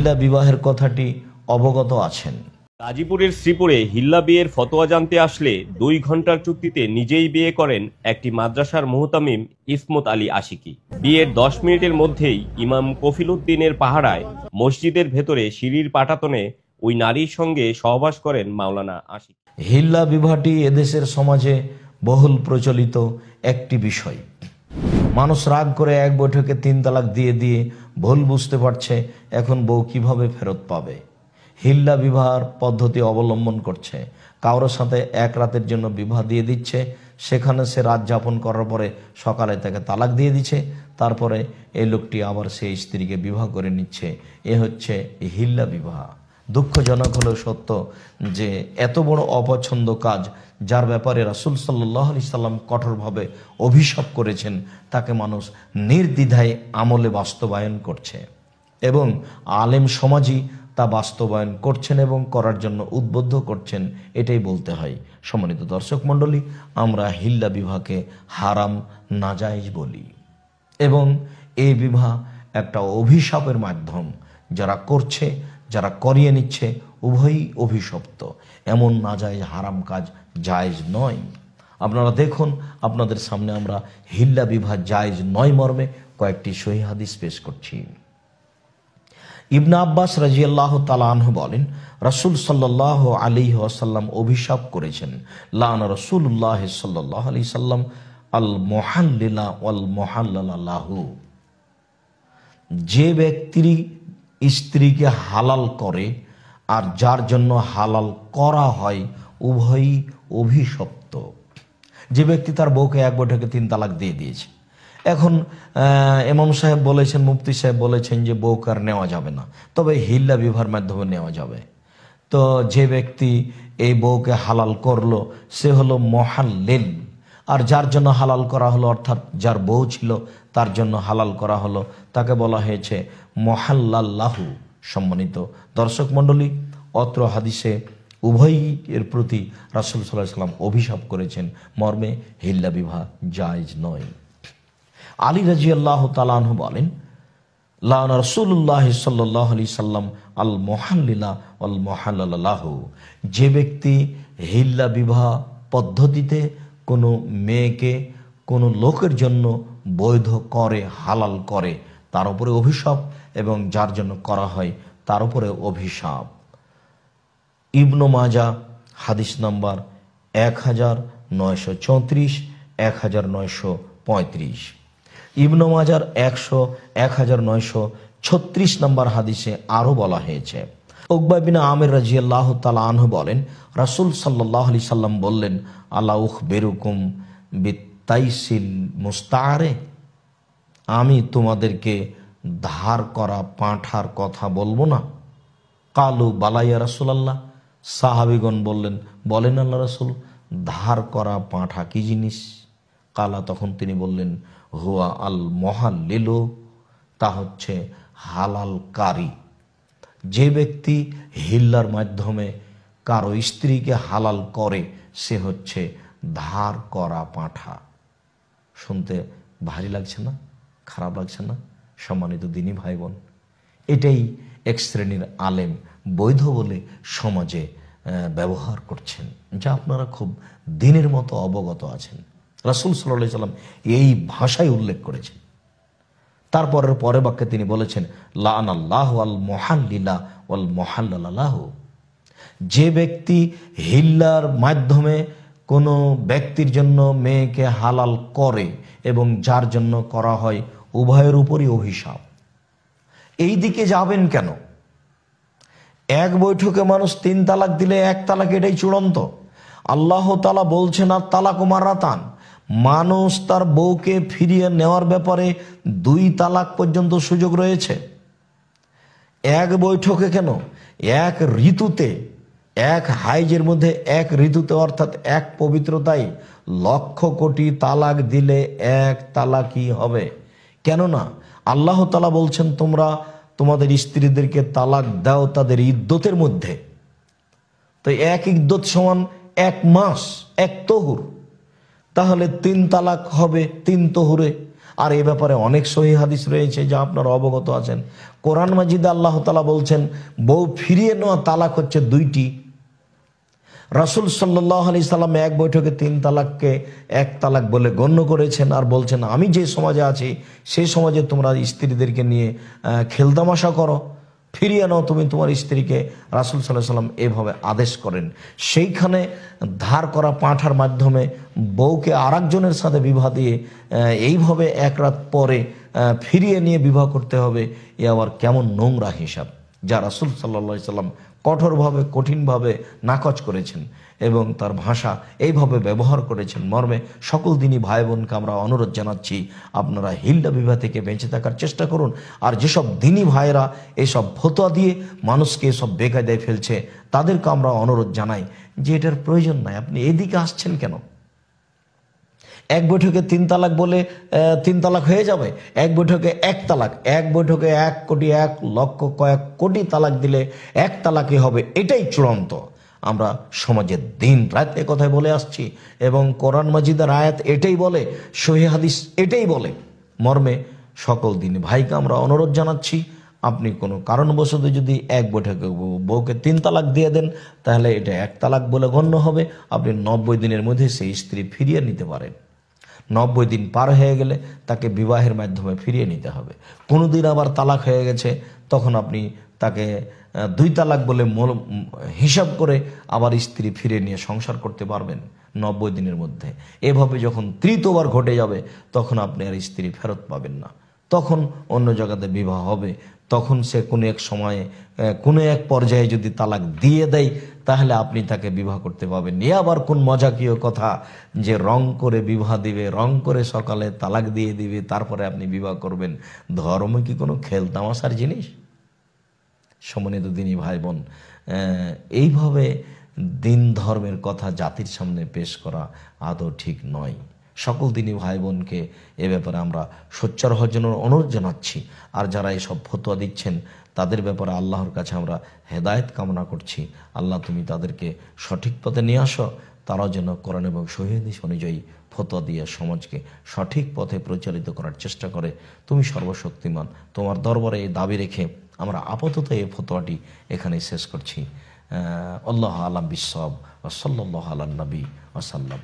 হিল্লা বিবাহের কথাটি অবগত আছেন। গাজীপুরের শ্রীপুরে হিল্লা বিয়ের ফতোয়া জানতে আসলে 2 ঘন্টার চুক্তিতে নিজেই বিয়ে করেন একটি মাদ্রাসার মুহতামিম ইসমত আলী আশিকি। বিয়ের 10 মিনিটের মধ্যেই ইমাম কফিল উদ্দিনের পাহারায় মসজিদের ভেতরে সিঁড়ির পাটাতনে ওই নারীর সঙ্গে সহবাস করেন মাওলানা আশিকি। হিল্লা বিবাহটি এদেশের সমাজে বহুল প্রচলিত একটি বিষয়। মানুষ রাগ করে এক বৈঠকে 3 তালাক দিয়ে দিয়ে ভুল বুঝতে পারছে এখন বউ কিভাবে ফেরত পাবে। হিল্লা বিবাহের পদ্ধতি অবলম্বন করছে। কারোর সাথে এক রাতের জন্য বিবাহ দিয়ে দিচ্ছে, সেখানে সে রাত যাপন করার পরে সকালে তাকে তালাক দিয়ে দিচ্ছে, তারপরে এই লোকটি আবার সেই স্ত্রীকে বিবাহ করে নিচ্ছে। এ হচ্ছে হিল্লা বিবাহ। দুঃখজনক হলেও সত্য যে এত বড় অপছন্দ কাজ, যার ব্যাপারে রাসূল সাল্লাল্লাহু আলাইহি সাল্লাম কঠোরভাবে অভিশাপ করেছেন, তাকে মানুষ নির্দ্বিধায় আমলে বাস্তবায়ন করছে এবং আলেম সমাজই তা বাস্তবায়ন করছেন এবং করার জন্য উদ্বুদ্ধ করছেন, এটাই বলতে হয়। সম্মানিত দর্শক মণ্ডলী, আমরা হিল্লা বিবাহকে হারাম, নাজায়েজ বলি এবং এই বিবাহ একটা অভিশাপের মাধ্যম। যারা করছে, যারা করিয়ে নিচ্ছে, উভয়ই অভিশপ্ত। এমন নাজায়েজ হারাম কাজ জায়েজ নয়। আপনারা দেখুন, আপনাদের সামনে আমরা হিল্লা বিবাহ জায়েজ নয় মর্মে কয়েকটি সহিহ হাদিস পেশ করছি। ইবনে আব্বাস রাদিয়াল্লাহু তাআলা আনহু বলেন, রাসূল সাল্লাল্লাহু আলাইহি ওয়াসাল্লাম অভিশাপ করেছেন, লানা রাসূলুল্লাহ সাল্লাল্লাহু আলাইহি সাল্লাম আল মুহাল্লিলা ওয়াল মুহাল্লালা লাহু। যে ব্যক্তি স্ত্রীকে হালাল করে আর যার জন্য হালাল করা হয়, উভয়ই অভিশপ্ত। যে ব্যক্তি তার বউকে এক বৈঠকে 3 তালাক দিয়ে দিয়েছে, এখন ইমাম সাহেব বলেছেন, মুফতি সাহেব বলেছেন যে বউকে আর নেওয়া যাবে না, তবে হিল্লা বিবাহের মাধ্যমে নেওয়া যাবে। তো যে ব্যক্তি এই বউকে হালাল করলো সে হলো মুহাল্লিল, আর যার জন্য হালাল করা হলো, অর্থাৎ যার বউ ছিল তার জন্য হালাল করা হলো, তাকে বলা হয়েছে মুহাল্লাল্লাহু। সম্মানিত দর্শক মণ্ডলী, অত্র হাদিসে উভয়ই এর প্রতি রাসূল সাল্লাল্লাহু আলাইহি সাল্লাম অভিশাপ করেছেন মর্মে হিল্লা বিবাহ জায়েজ নয়। আলী রাদিয়াল্লাহু তাআলা আনহু বলেন, লানা রাসূলুল্লাহ সাল্লাল্লাহু আলাইহি সাল্লাম আল মুহাল্লিলা ওয়াল মুহাল্লালা লাহু। যে ব্যক্তি হিল্লা বিবাহ পদ্ধতিতে কোনো মেয়েকে কোনো লোকের জন্য বৈধ করে, হালাল করে, তার উপরে অভিশাপ, এবং যার জন্য করা হয় তার উপরে অভিশাপ। ইবনে মাজাহ হাদিস নাম্বার 1934, 1935। ইবনে মাজাহর 1936 নম্বর হাদিসে আরো বলা হয়েছে, উকবা বিন আমির রাদিয়াল্লাহু তাআলা আনহু বলেন, রাসূল সাল্লাল্লাহু আলাইহি সাল্লাম বললেন, আলা উখবিরুকুম বিতাইসিল মুস্তাআরে। আমি তোমাদেরকে ধার করা পাঁঠার কথা বলবো না? কালু বালা ইয়া রাসূলুল্লাহ। সাহাবীগণ বললেন, বলেন আল্লাহ রাসূল, ধার করা পাঁঠা কি জিনিস? কালা, তখন তিনি বললেন, হুয়া আল মুহাল্লিলু, তা হচ্ছে হালালকারী। যে ব্যক্তি হিল্লার মাধ্যমে কারো স্ত্রীকে হালাল করে সে হচ্ছে ধার করা পাঁঠা। শুনতে ভারী লাগছে না? খারাপ লাগছে না? সম্মানিত দিনী ভাই বোন, এটাই এক শ্রেণীর আলেম বৈধ বলে সমাজে ব্যবহার করছেন, যা আপনারা খুব দিনের মতো অবগত আছেন। রাসূল সাল্লাল্লাহু আলাইহি সাল্লাম এই ভাষায় উল্লেখ করেছেন। তারপরের পরের বাক্যে তিনি বলেছেন, লানাল্লাহু আল মুহাল্লিলা ওয়াল মুহাল্লালা লাহু। যে ব্যক্তি হিল্লার মাধ্যমে কোনো ব্যক্তির জন্য মেয়েকে হালাল করে এবং যার জন্য করা হয়, উভয়ের উপরই অভিশাপ। এই দিকে যাবেন কেন? এক বৈঠকে মানুষ 3 তালাক দিলে 1 তালাক এটাই চূড়ান্ত। আল্লাহ তাআলা বলছেন, আর তালাক মারাতান, মানুষ তার বউকে ফিরিয়ে নেওয়ার ব্যাপারে 2 তালাক পর্যন্ত সুযোগ রয়েছে। এক বৈঠকে কেন? এক ঋতুতে, এক হাইজের মধ্যে এক ঋতুতে, অর্থাৎ এক পবিত্রতায় 1,00,000 কোটি তালাক দিলে 1 তালাকই হবে। কেননা আল্লাহ তাআলা বলছেন, তোমরা তোমাদের স্ত্রীদেরকে তালাক দাও তাদের ইদ্যতের মধ্যে। তো এক ইদ্যত সমান 1 মাস, 1 তহুর। তাহলে 3 তালাক হবে 3 তহুরে। আর এ ব্যাপারে অনেক সহিহ হাদিস রয়েছে যা আপনারা অবগত আছেন। কোরআন মাজিদে আল্লাহ তাআলা বলছেন বউ ফিরিয়ে নেওয়া তালাক হচ্ছে 2টি। রাসূল সাল্লাল্লাহু আলাইহি সাল্লাম এক বৈঠকে 3 তালাককে 1 তালাক বলে গণ্য করেছেন, আর বলছেন আমি যে সমাজে আছি সেই সমাজে তোমরা স্ত্রীদেরকে নিয়ে খেলতামাশা করো, ফিরিয়ে নাও তুমি তোমার স্ত্রীকে। রাসূল সাল্লাল্লাহু আলাইহি সাল্লাম এভাবে আদেশ করেন। সেইখানে ধার করা পাঁঠার মাধ্যমে বউকে আরেকজনের সাথে বিবাহ দিয়ে এইভাবে 1 রাত পরে ফিরিয়ে নিয়ে বিবাহ করতে হবে, এ আবার কেমন নোংরা হিসাব, যা রাসূল সাল্লাল্লাহু আলাইহি সাল্লাম কঠোরভাবে কঠিনভাবে নাকচ করেছেন এবং তার ভাষা এইভাবে ব্যবহার করেছেন। মর্মে সকল দিনই ভাই বোনকে আমরা অনুরোধ জানাচ্ছি, আপনারা হিল্লা বিবাহ থেকে বেঁচে থাকার চেষ্টা করুন। আর যেসব দিনী ভাইয়েরা এসব ফতোয়া দিয়ে মানুষকে এসব বেকায়দায় ফেলছে তাদেরকে আমরা অনুরোধ জানাই যে এটার প্রয়োজন নাই, আপনি এদিকে আসছেন কেন? এক বৈঠকে 3 তালাক বলে 3 তালাক হয়ে যাবে, এক বৈঠকে 1 তালাক, এক বৈঠকে 1 কোটি 1 লক্ষ কয়েক কোটি তালাক দিলে 1 তালাকই হবে, এটাই চূড়ান্ত। আমরা সমাজের দিন রাত এ কথাই বলে আসছি এবং কোরআন মাজিদের আয়াত এটাই বলে, সহিহ হাদিস এটাই বলে। মর্মে সকল দিন ভাইকে আমরা অনুরোধ জানাচ্ছি, আপনি কোনো কারণবশত যদি এক বৈঠকে বউকে 3 তালাক দিয়ে দেন তাহলে এটা 1 তালাক বলে গণ্য হবে। আপনি 90 দিনের মধ্যে সেই স্ত্রী ফিরিয়ে নিতে পারেন। 90 দিন পার হয়ে গেলে তাকে বিবাহের মাধ্যমে ফিরিয়ে নিতে হবে। কোনো দিন আবার তালাক হয়ে গেছে তখন আপনি তাকে 2 তালাক বলে হিসাব করে আবার স্ত্রী ফিরিয়ে নিয়ে সংসার করতে পারবেন 90 দিনের মধ্যে। এভাবে যখন 3য় বার ঘটে যাবে তখন আপনি আর স্ত্রী ফেরত পাবেন না, তখন অন্য জায়গাতে বিবাহ হবে। তখন সে কোনো এক সময়ে কোনো এক পর্যায়ে যদি তালাক দিয়ে দেয় তাহলে আপনি তাকে বিবাহ করতে পারবেন। এ আবার কোন মজাকীয় কথা যে রং করে বিবাহ দিবে, রং করে সকালে তালাক দিয়ে দিবে তারপরে আপনি বিবাহ করবেন। ধর্ম কি কোনো খেলতামাশার জিনিস? সম্মানিত দিনী ভাই বোন, এইভাবে দিন ধর্মের কথা জাতির সামনে পেশ করা আদৌ ঠিক নয়। সকল দিনী ভাই বোনকে এ ব্যাপারে আমরা সোচ্চার হওয়ার জন্য অনুরোধ জানাচ্ছি। আর যারা এসব ফতোয়া দিচ্ছেন তাদের ব্যাপারে আল্লাহর কাছে আমরা হেদায়েত কামনা করছি। আল্লাহ তুমি তাদেরকে সঠিক পথে নিয়ে আসো, তারাও যেন কোরআন এবং সহিহ হাদিস অনুযায়ী ফতোয়া দিয়ে সমাজকে সঠিক পথে পরিচালিত করার চেষ্টা করে। তুমি সর্বশক্তিমান, তোমার দরবারে এই দাবি রেখে আমরা আপাতত এই ফতোয়াটি এখানে শেষ করছি। আল্লাহ আলাম বিসসাওয়াব ওয়া সাল্লাল্লাহু আলা নবী ওয়া সাল্লাম।